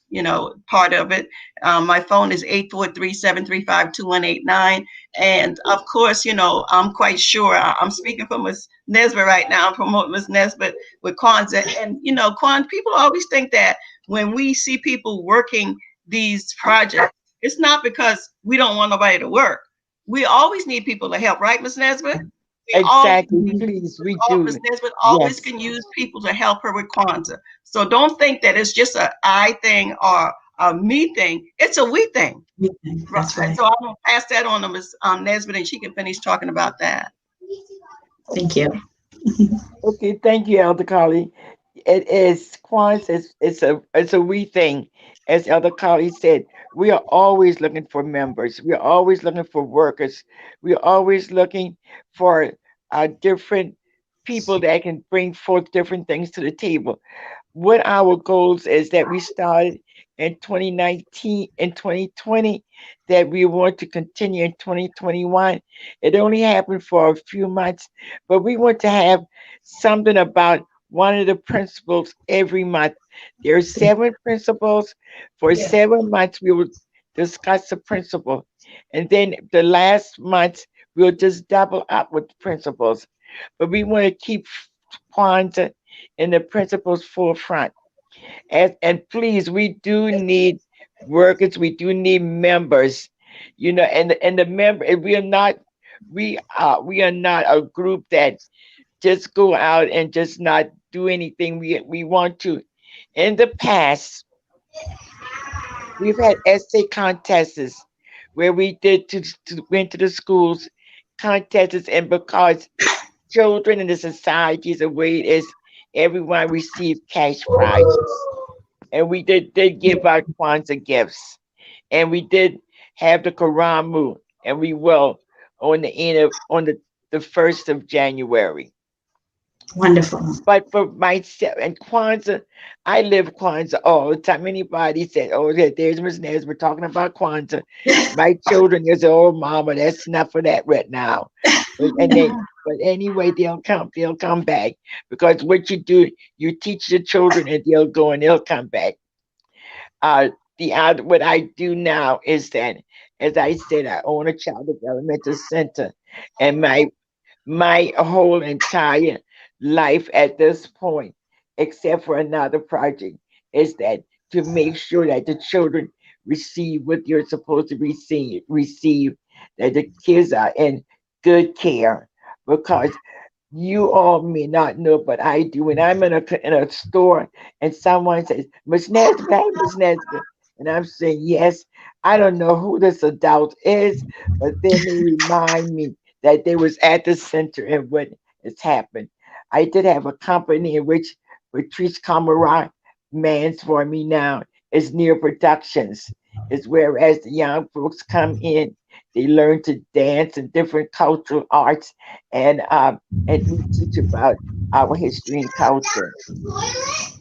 part of it. My phone is 843-735-2189. And of course, I'm quite sure I'm speaking for Ms. Nesbitt right now. I'm promoting Ms. Nesbitt with Kwanzaa. And, people always think that when we see people working these projects, it's not because we don't want nobody to work. We always need people to help, right, Ms. Nesbitt? Exactly, please, we do. Ms. Nesbitt always can use people to help her with Kwanzaa. So don't think that it's just a I thing or a me thing. It's a we thing. That's right. So I'm going to pass that on to Ms. Nesbitt, and she can finish talking about that. Thank you. Okay, thank you, Elder Carly. It is Kwanzaa. It's a we thing. As Elder Carly said, we are always looking for members. We are always looking for workers. We are always looking for different people that can bring forth different things to the table. What our goals is that we started in 2019 and 2020, that we want to continue in 2021. It only happened for a few months, but we want to have something about one of the principles every month. There are 7 principles. For Yeah. 7 months, we will discuss the principle. And then the last month, we'll just double up with the principles. But we want to keep Kwanzaa in the principles forefront. And please, we do need workers, we do need members, and the member, and we are not a group that just go out and just not do anything. We want to. In the past, we've had essay contests where we did went to the schools contests, and because children in the societies, the way it is, everyone received cash prizes. And we did give out Kwanzaa gifts, and we did have the Karamu, and we will on the end of on the 1st of January. Wonderful. But for myself and Kwanzaa, I live Kwanzaa all the time. Anybody said, "Oh, there's Miss Nez, we're talking about Kwanzaa." My children is, "Oh, Mama, that's enough for that right now." And but anyway, they'll come back, because what you do, you teach the children, and they'll go and they'll come back. Uh, what I do now is that, as I said, I own a child developmental center, and my whole entire life at this point, except for another project, is that to make sure that the children receive what you're supposed to receive, that the kids are in good care. Because you all may not know, but I do. When I'm in a store and someone says, "Miss Nesbitt, hey, Miss Nesbitt," and I'm saying, "Yes," I don't know who this adult is, but then they remind me that they was at the center and what has happened. I did have a company in which Patrice Camara mans for me now. Is Near Productions. Is whereas the young folks come in, they learn to dance and different cultural arts, and we teach about our history and culture.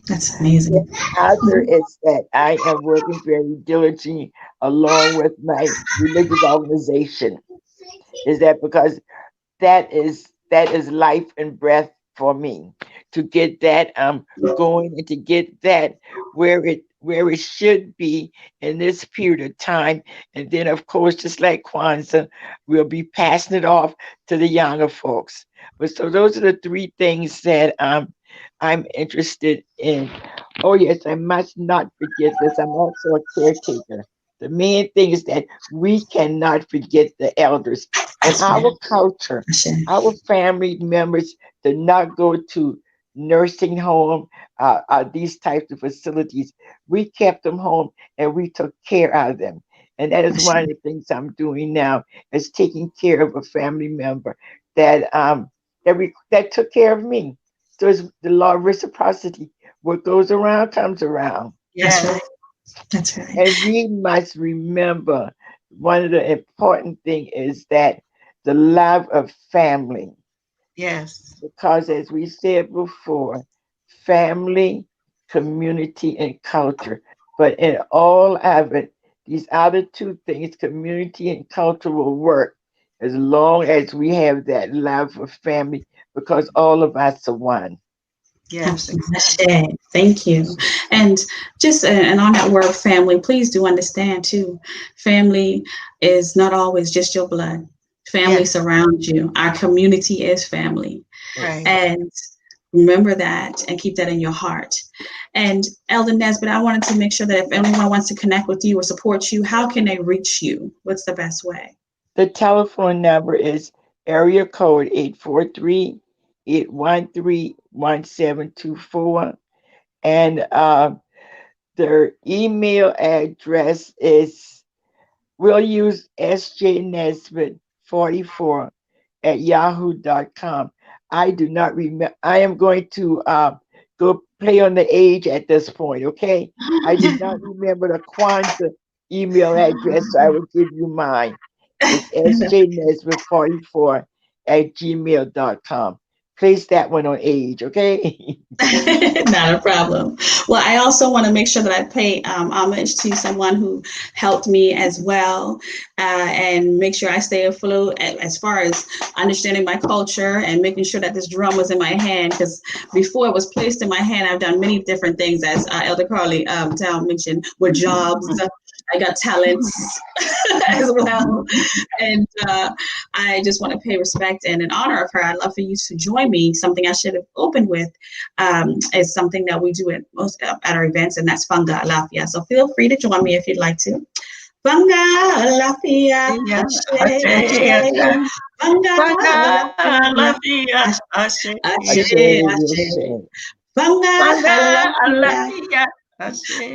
That's amazing. Other is that I am working very diligently along with my religious organization. Is that because that is life and breath for me, to get that going, and to get that where it should be in this period of time. And then, of course, just like Kwanzaa, we'll be passing it off to the younger folks. But so those are the 3 things that I'm interested in. Oh yes, I must not forget this. I'm also a caretaker. The main thing is that we cannot forget the elders and That's right. our culture. Our family members did not go to nursing home, these types of facilities. We kept them home, and we took care of them. And that is one of the things I'm doing now, is taking care of a family member that took care of me. So it's the law of reciprocity. What goes around comes around. That's Yes. right. That's right. And we must remember, one of the important thing is that the love of family, Yes. because as we said before, family, community, and culture. But in all of it, these other 2 things, community and culture, will work as long as we have that love for family, because all of us are one. Yes. Absolutely. Exactly. Thank you. And just and on that word family, please do understand too, family is not always just your blood. Family Yes. surrounds you. Our community is family. Right. And remember that and keep that in your heart. And Elder Nesbitt, I wanted to make sure that if anyone wants to connect with you or support you, how can they reach you? What's the best way? The telephone number is area code 843-813-1724. And their email address is, we'll use sjnesbitt44@yahoo.com. I do not remember. I am going to go play on the age at this point, okay? I do not remember the Kwanzaa email address, so I will give you mine. It's sjnesbitt44 gmail.com. Place that one on age, okay? Not a problem. Well, I also want to make sure that I pay homage to someone who helped me as well, and make sure I stay afloat as far as understanding my culture and making sure that this drum was in my hand. Because before it was placed in my hand, I've done many different things, as Elder Carly Down mentioned, with jobs. I got talents as well. And I just want to pay respect and in honor of her. I'd love for you to join me. Something I should have opened with is something that we do at most at our events, and that's Fanga Alafia. So feel free to join me if you'd like to. Fanga Alafia. Fanga Alafia. Fanga Alafia. Ashe. Fanga Alafia. Ashe.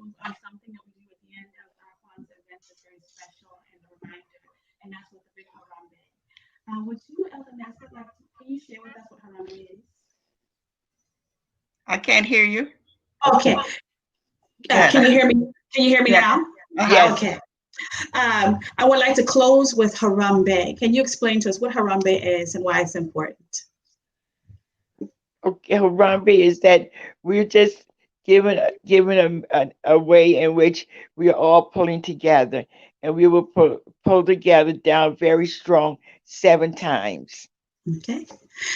On something that we do at the end of our Kwanzaa events that's very special and a reminder, and that's with the big Harambe. Would you, Elder Nesbitt, can you share with us what Harambe is? I can't hear you. Okay. Can you hear me? Can you hear me now? Yes. Okay. I would like to close with Harambe. Can you explain to us what Harambe is and why it's important? Okay, Harambe is that we're just given a way in which we are all pulling together, and we will pull together down very strong 7 times. Okay.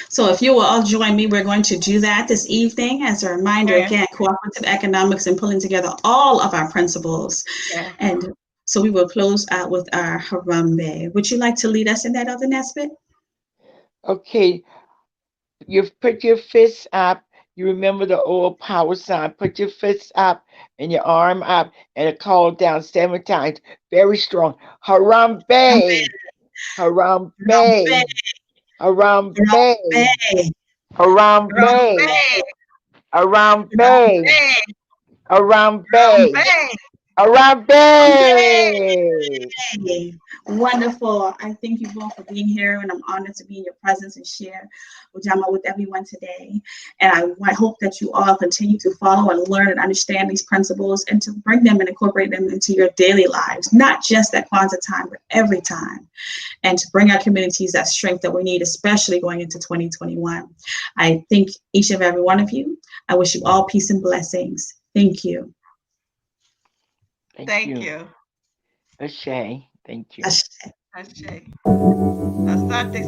So if you will all join me, we're going to do that this evening. As a reminder, again, cooperative economics and pulling together all of our principles. And so we will close out with our Harambe. Would you like to lead us in that, Elder Nesbitt? Okay. You put your fists up. You remember the old power sign. Put your fists up and your arm up and call down 7 times. Very strong. Harambe. Harambe. Harambe. Harambe. Harambe. Harambe. Harambe. Wonderful. I thank you both for being here, and I'm honored to be in your presence and share UJamaa with everyone today. And I hope that you all continue to follow and learn and understand these principles and to bring them and incorporate them into your daily lives, not just at Kwanzaa time, but every time, and to bring our communities that strength that we need, especially going into 2021. I thank each and every one of you. I wish you all peace and blessings. Thank you. Thank you. Ashe. Thank you. Ashe. Asante.